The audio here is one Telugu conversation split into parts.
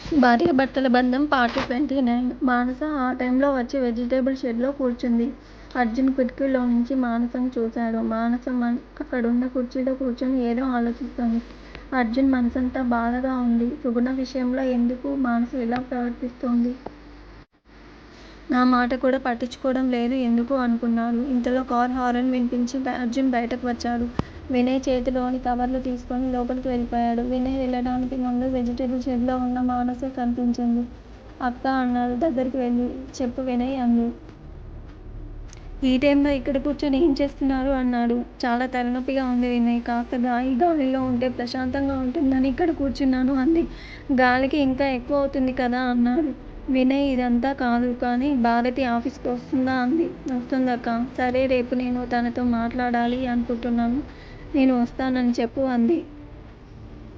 భార్యాభర్తల బంధం పార్ట్ 29. మానస ఆ టైంలో వచ్చి వెజిటేబుల్ షెడ్లో కూర్చుంది. అర్జున్ కిటికీలో నుంచి మానసను చూశాడు. మానస అక్కడున్న కుర్చీలో కూర్చుని ఏదో ఆలోచిస్తోంది. అర్జున్ మనసంతా బాధగా ఉంది. సుగుణ విషయంలో ఎందుకు మానస ఇలా ప్రవర్తిస్తోంది? నా మాట కూడా పట్టించుకోవడం లేదు ఎందుకు అనుకున్నాడు. ఇంతలో కార్ హారన్ వినిపించి అర్జున్ బయటకు వచ్చాడు. వినయ్ చేతిలోని కవర్లు తీసుకుని లోపలికి వెళ్ళిపోయాడు. వినయ్ వెళ్ళడానికి ముందు వెజిటేబుల్ షెడ్లో ఉన్న మానస కనిపించింది. అక్కా అన్నాడు దగ్గరికి వెళ్ళి. చెప్పు వినయ్ అంది. ఈ టైంలో ఇక్కడ కూర్చొని ఏం చేస్తున్నారు అన్నాడు. చాలా తలనొప్పిగా ఉంది వినయ్. కాస్త గాలిలో ఉంటే ప్రశాంతంగా ఉంటుందని ఇక్కడ కూర్చున్నాను అంది. గాలికి ఇంకా ఎక్కువ అవుతుంది కదా అన్నాడు. వినయ్ ఇదంతా కాదు కానీ భారతి ఆఫీస్కి వస్తుందా అంది. వస్తుందక్కా. సరే రేపు నేను తనతో మాట్లాడాలి అనుకుంటున్నాను. నేను వస్తానని చెప్పు అంది.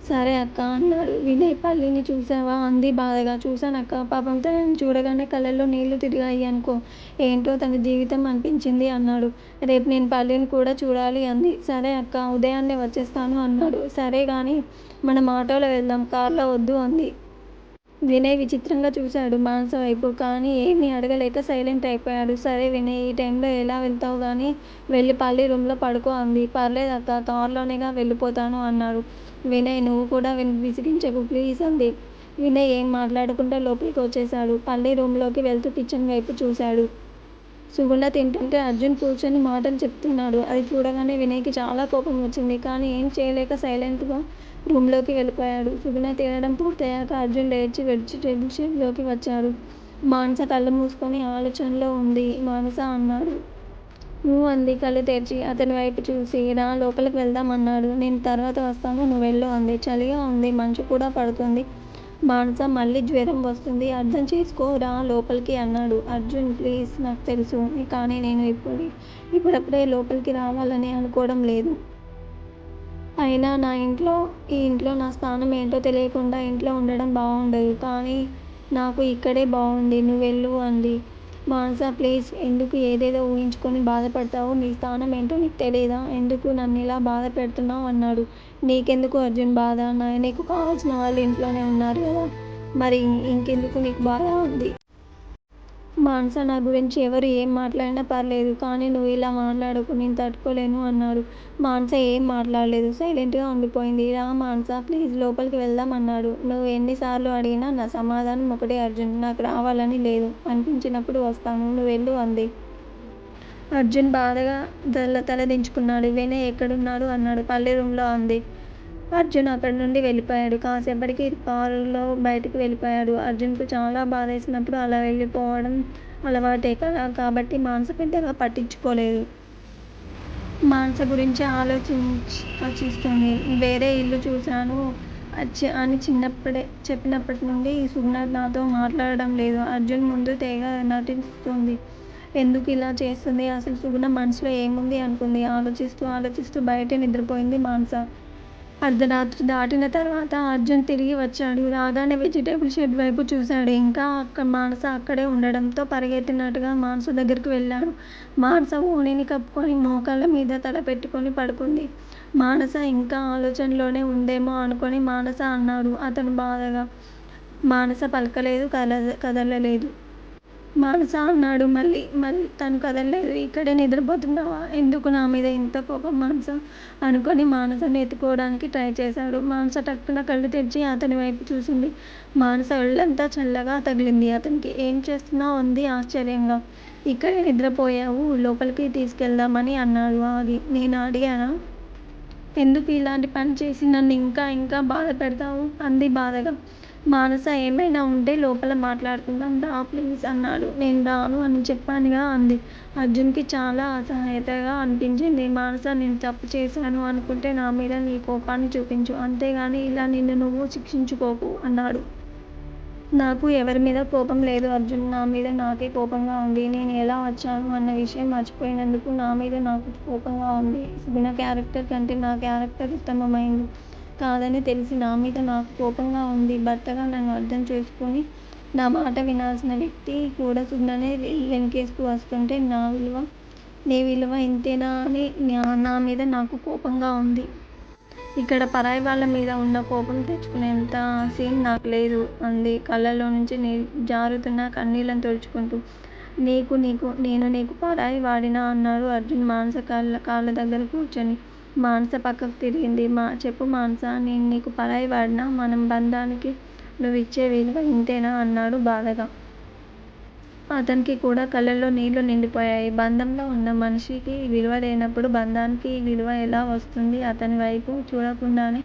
సరే అక్క అన్నాడు. వినయ్ పల్లిని చూసావా అంది బాధగా. చూశానక్క. పాపం తనని చూడగానే కళ్ళల్లో నీళ్లు తిరిగాయి అనుకో. ఏంటో తన జీవితం అనిపించింది అన్నాడు. రేపు నేను పల్లిని కూడా చూడాలి అంది. సరే అక్క ఉదయాన్నే వచ్చేస్తాను అన్నాడు. సరే గాని మనం ఆటోలో వెళ్దాం కార్లో వద్దు అంది. వినయ్ విచిత్రంగా చూశాడు మానస వైపు. కానీ ఏమీ అడగలేక సైలెంట్ అయిపోయాడు. సరే వినయ్ ఈ టైంలో ఎలా వెళ్తావు గానీ వెళ్ళి పల్లి రూమ్లో పడుకో అంది. పర్లేదక్క కార్లోనేగా వెళ్ళిపోతాను అన్నాడు. వినయ్ నువ్వు కూడా విసిగించకు ప్లీజ్ అంది. వినయ్ ఏం మాట్లాడకుండా లోపలికి వచ్చేశాడు. పల్లి రూమ్లోకి వెళ్తూ కిచెన్ వైపు చూశాడు. సుగుణ తింటుంటే అర్జున్ కూర్చొని మాటలు చెప్తున్నాడు. అది చూడగానే వినయ్కి చాలా కోపం వచ్చింది. కానీ ఏం చేయలేక సైలెంట్గా రూమ్లోకి వెళ్ళిపోయాడు. సుగుణ తినడం పూర్తయ్యాక అర్జున్ లేచి వెజిటేబుల్ షెడ్లోకి వచ్చాడు. మానస కళ్ళు మూసుకొని ఆలోచనలో ఉంది. మానస అన్నాడు. అంది కళ్ళు తెరిచి. అతని వైపు చూసి రా లోపలికి వెళ్దాం అన్నాడు. నేను తర్వాత వస్తాను నువ్వు వెళ్ళు అంది. చలిగా ఉంది. మంచు కూడా పడుతుంది. మానస మళ్ళీ జ్వరం వస్తుంది. అర్థం చేసుకో రా లోపలికి అన్నాడు. అర్జున్ ప్లీజ్ నాకు తెలుసు. కానీ నేను ఇప్పుడప్పుడే లోపలికి రావాలని అనుకోవడం లేదు. అయినా ఈ ఇంట్లో నా స్థానం ఏంటో తెలియకుండా ఇంట్లో ఉండడం బాగుండదు. కానీ నాకు ఇక్కడే బాగుంది. నువ్వెళ్ళు అంది. మానస ప్లీజ్ ఎందుకు ఏదేదో ఊహించుకొని బాధపడతావు? నీ స్థానం ఏంటో నీకు తెలీదా? ఎందుకు నన్నిలా బాధ పెడుతున్నావు అన్నాడు. నీకెందుకు అర్జున్ బాధ? నీకు కావాల్సిన వాళ్ళు ఇంట్లోనే ఉన్నారు కదా. మరి ఇంకెందుకు నీకు బాధ అంది. మానస నా గురించి ఎవరు ఏం మాట్లాడినా పర్లేదు. కానీ నువ్వు ఇలా మాట్లాడకు. నేను తట్టుకోలేను అన్నాడు. మానస ఏం మాట్లాడలేదు. సైలెంట్గా ఉండిపోయింది. రా మానస ప్లీజ్ లోపలికి వెళ్దాం అన్నాడు. నువ్వు ఎన్నిసార్లు అడిగినా నా సమాధానం ఒకటే అర్జున్. నాకు రావాలని లేదు. అనిపించినప్పుడు వస్తాను. నువ్వు వెళ్ళు అంది. అర్జున్ బాధగా తలదించుకున్నాడు. వినయ్ ఎక్కడున్నాడు అన్నాడు. పల్లి రూమ్లో అంది. అర్జున్ అక్కడి నుండి వెళ్ళిపోయాడు. కాసేపటికి కారులో బయటికి వెళ్ళిపోయాడు. అర్జున్కు చాలా బాధేసినప్పుడు అలా వెళ్ళిపోవడం అలవాటే కదా. కాబట్టి మానస పెద్దగా పట్టించుకోలేదు. మానస గురించి ఆలోచిస్తుంది. వేరే ఇల్లు చూశాను అని చెప్పినప్పటి నుండి సుగుణ నాతో మాట్లాడడం లేదు. అర్జున్ ముందు తెగ నటిస్తుంది. ఎందుకు ఇలా చేస్తుంది? అసలు సుగుణ మనసులో ఏముంది అనుకుంది. ఆలోచిస్తూ బయటే నిద్రపోయింది మానస. అర్ధరాత్రి దాటిన తర్వాత అర్జున్ తిరిగి వచ్చాడు. రాగానే వెజిటేబుల్ షెడ్ వైపు చూశాడు. ఇంకా మానస అక్కడే ఉండడంతో పరిగెత్తినట్టుగా మానస దగ్గరికి వెళ్ళాడు. మానస ఓణిని కప్పుకొని మోకాళ్ళ మీద తల పెట్టుకొని పడుకుంది. మానస ఇంకా ఆలోచనలోనే ఉందేమో అనుకొని మానస అన్నాడు అతను బాధగా. మానస పలకలేదు, కదలలేదు. మానస అన్నాడు మళ్ళీ తను కదలలేదు. ఇక్కడే నిద్రపోతున్నావా? ఎందుకు నా మీద ఇంత కోపం మానస అనుకొని మానసను ఎత్తుకోవడానికి ట్రై చేశాడు. మానస టక్కున కళ్ళు తెరిచి అతని వైపు చూసింది. మానస ఒళ్ళంతా చల్లగా తగిలింది అతనికి. ఏం చేస్తున్నావు అంది ఆశ్చర్యంగా. ఇక్కడే నిద్రపోయావు లోపలికి తీసుకెళ్దామని అన్నాడు ఆగి. నేను అడిగానా? ఎందుకు ఇలాంటి పని చేసి నన్ను ఇంకా బాధ పెడతావు అంది బాధగా. మానస ఏమైనా ఉంటే లోపల మాట్లాడుకుందాం రా ప్లీజ్ అన్నాడు. నేను రాను అని చెప్పానుగా అంది. అర్జున్కి చాలా అసహాయతగా అనిపించింది. మానస నేను తప్పు చేశాను అనుకుంటే నా మీద నీ కోపాన్ని చూపించు. అంతేగాని ఇలా నిన్ను నువ్వు శిక్షించుకోకు అన్నాడు. నాకు ఎవరి మీద కోపం లేదు అర్జున్. నా మీద నాకే కోపంగా ఉంది. నేను ఎలా వచ్చాను అన్న విషయం మర్చిపోయినందుకు నా మీద నాకు కోపంగా ఉంది. సుగుణ క్యారెక్టర్ కంటే నా క్యారెక్టర్ ఉత్తమమైంది కాదని తెలిసి నా మీద నాకు కోపంగా ఉంది. భర్తగా నన్ను అర్థం చేసుకుని నా మాట వినాల్సిన వ్యక్తి కూడా సుగుణనే వెనకేసుకు వస్తుంటే నీ విలువ ఇంతేనా అని నా మీద నాకు కోపంగా ఉంది. ఇక్కడ పరాయి వాళ్ళ మీద ఉన్న కోపం తెచ్చుకునేంత సీన్ నాకు లేదు అంది కళ్ళలో నుంచి జారుతున్న కన్నీళ్ళను తుడుచుకుంటూ. నేను నీకు పరాయి వాడినా అన్నాడు అర్జున్ మానస కాళ్ళ దగ్గర కూర్చొని. మానస పక్కకు తిరిగింది. చెప్పు మానస, నేను నీకు పరాయి వాడినా? మన బంధానికి నువ్విచ్చే విలువ ఇంతేనా అన్నాడు బాధగా. అతనికి కూడా కళ్ళల్లో నీళ్ళు నిండిపోయాయి. బంధంలో ఉన్న మనిషికి విలువ లేనప్పుడు బంధానికి విలువ ఎలా వస్తుంది? అతని వైపు చూడకుండానే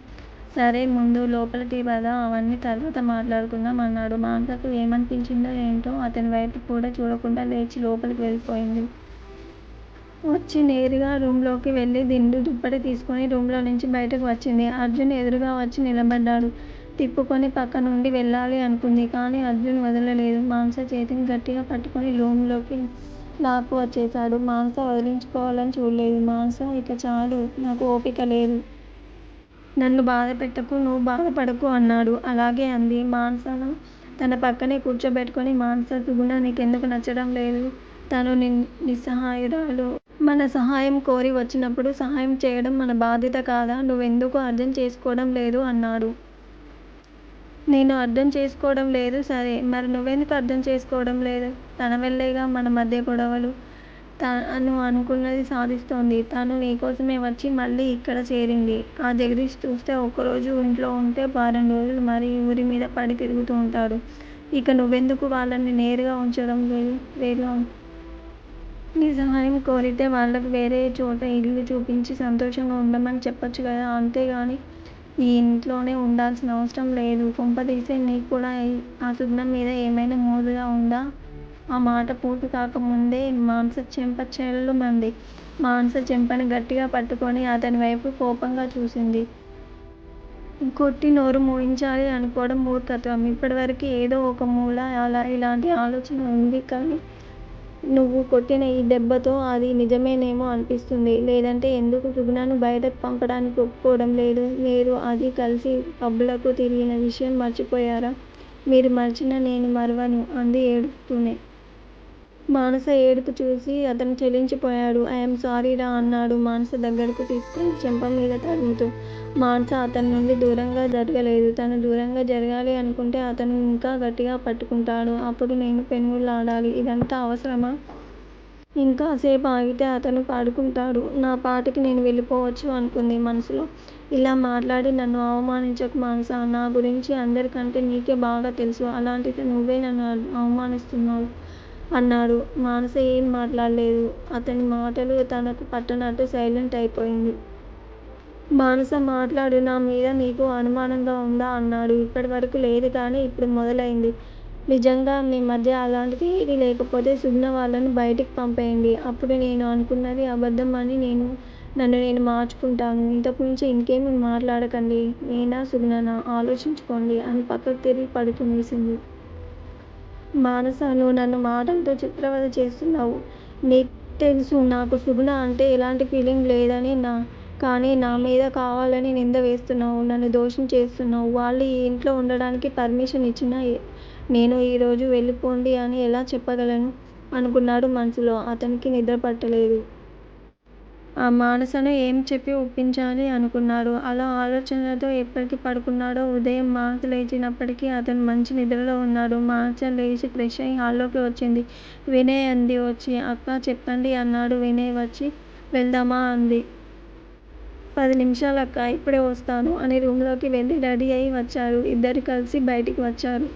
సరే ముందు లోపలికి పద, అవన్నీ తర్వాత మాట్లాడుకుందాం అన్నాడు. మానసకు ఏమనిపించిందో ఏంటో అతని వైపు కూడా చూడకుండా లేచి లోపలికి వెళ్ళిపోయింది. వచ్చి నేరుగా రూంలోకి వెళ్ళి దిండు దుప్పటి తీసుకుని రూంలో నుంచి బయటకు వచ్చింది. అర్జున్ ఎదురుగా వచ్చి నిలబడ్డాడు. తిప్పుకొని పక్క నుండి వెళ్ళాలి అనుకుంది. కానీ అర్జున్ వదలలేదు. మానస చేతిని గట్టిగా పట్టుకుని రూంలోకి లాక్కు వచ్చేశాడు. మానస వదిలించుకోవాలని చూడలేదు. మానస, ఇక చాలు, నాకు ఓపిక లేదు. నన్ను బాధపెట్టకు, నువ్వు బాధపడకు అన్నాడు. అలాగే అంది. మానసను తన పక్కనే కూర్చోబెట్టుకుని మానస, సుగుణ నీకెందుకు నచ్చడం లేదు? తను నిస్సహాయురాలు. మన సహాయం కోరి వచ్చినప్పుడు సహాయం చేయడం మన బాధ్యత కాదా? నువ్వెందుకు అర్థం చేసుకోవడం లేదు అన్నాడు. నేను అర్థం చేసుకోవడం లేదు సరే, మరి నువ్వెందుకు అర్థం చేసుకోవడం లేదు? తన వల్లేగా మన మధ్య గొడవలు. తను అనుకున్నది సాధిస్తోంది. తను నీకోసమే వచ్చి మళ్ళీ ఇక్కడ చేరింది. ఆ జగదీష్ చూస్తే ఒక్కరోజు ఇంట్లో ఉంటే వారం రోజులు మరీ ఊరి మీద పడి తిరుగుతూ ఉంటాడు. ఇక నువ్వెందుకు వాళ్ళని నేరుగా ఉంచడం లేదు? నీ సహాయం కోరితే వాళ్ళకు వేరే చోట ఇల్లు చూపించి సంతోషంగా ఉండమని చెప్పొచ్చు కదా, అంతేగాని ఈ ఇంట్లోనే ఉండాల్సిన అవసరం లేదు. కొంపదీసి నీకు కూడా ఆ సుగుణం మీద ఏమైనా మోజుగా ఉందా? ఆ మాట పూర్తి కాకముందే మానస చెంప చెళ్ళుమంది. మానస చెంపని గట్టిగా పట్టుకొని అతని వైపు కోపంగా చూసింది. కొట్టి నోరు మూయించాలి అనుకోవడం మూర్ఖత్వం. ఇప్పటివరకు ఏదో ఒక మూల ఇలాంటి ఆలోచన ఉంది కానీ నువ్వు కొట్టిన ఈ దెబ్బతో అది నిజమేనేమో అనిపిస్తుంది. లేదంటే ఎందుకు సుగుణను బయటకు పంపడానికి ఒప్పుకోవడం లేదు? మీరు అది కలిసి పబ్బులకు తిరిగిన విషయం మర్చిపోయారా? మీరు మర్చినా నేను మరువను అంది ఏడుస్తూనే. మానస ఏడుపు చూసి అతను చలించిపోయాడు. ఐయామ్ సారీరా అన్నాడు మానస దగ్గరకు తీసుకుని చెంప మీద తడుముతూ. మానస అతని నుండి దూరంగా జరగలేదు. తను దూరంగా జరగాలి అనుకుంటే అతను ఇంకా గట్టిగా పట్టుకుంటాడు. అప్పుడు నేను పెనుగులాడాలి. ఇదంతా అవసరమా? ఇంకాసేపు ఆగితే అతను పడుకుంటాడు. నా పాటికి నేను వెళ్ళిపోవచ్చు అనుకుంది మనసులో. ఇలా మాట్లాడి నన్ను అవమానించకు మానస. నా గురించి అందరికంటే నీకే బాగా తెలుసు. అలాంటిది నువ్వే నన్ను అవమానిస్తున్నావు అన్నాడు. మానస ఏం మాట్లాడలేదు. అతని మాటలు తనకు పట్టనట్టు సైలెంట్ అయిపోయింది. మానస మాట్లాడు, నా మీద నీకు అనుమానంగా ఉందా అన్నాడు. ఇప్పటివరకు లేదు కానీ ఇప్పుడు మొదలైంది. నిజంగా మీ మధ్య అలాంటిది ఏదీ లేకపోతే సుగుణ వాళ్ళను బయటికి పంపేయండి. అప్పుడు నేను అనుకున్నది అబద్ధం అని నన్ను నేను మార్చుకుంటాను. ఇంతకుమించి ఇంకేమీ మాట్లాడకండి. నేనా సుగుణనా? ఆలోచించుకోండి అని పక్కకు తిరిగి పడుకునేసింది. మానస, నువ్వు నన్ను మాటలతో చిత్రవద చేస్తున్నావు. నీకు తెలుసు నాకు సుగుణ అంటే ఎలాంటి ఫీలింగ్ లేదని. కానీ నా మీద కావాలని నింద వేస్తున్నావు. నన్ను దోషిని చేస్తున్నావు. వాళ్ళు ఈ ఇంట్లో ఉండడానికి పర్మిషన్ ఇచ్చినా నేను ఈరోజు వెళ్ళిపోండి అని ఎలా చెప్పగలను అనుకున్నాడు మనసులో. అతనికి నిద్ర పట్టలేదు. ఆ మానసను ఏం చెప్పి ఒప్పించాలి అనుకున్నాడు. అలా ఆలోచనలతో ఎప్పటికి పడుకున్నాడో. ఉదయం మానస లేచినప్పటికీ అతను మంచి నిద్రలో ఉన్నాడు. మానస లేచి ఫ్రెష్ అయి హాల్లోకి వచ్చింది. వినయ్ అంది వచ్చి. అక్కా చెప్పండి అన్నాడు వినయ్ వచ్చి. వెళ్దామా అంది. 10 నిమిషాలక్కా, ఇప్పుడే వస్తాను అని రూంలోకి వెళ్ళి రెడీ అయి వచ్చారు. ఇద్దరూ కలిసి బయటికి వచ్చారు.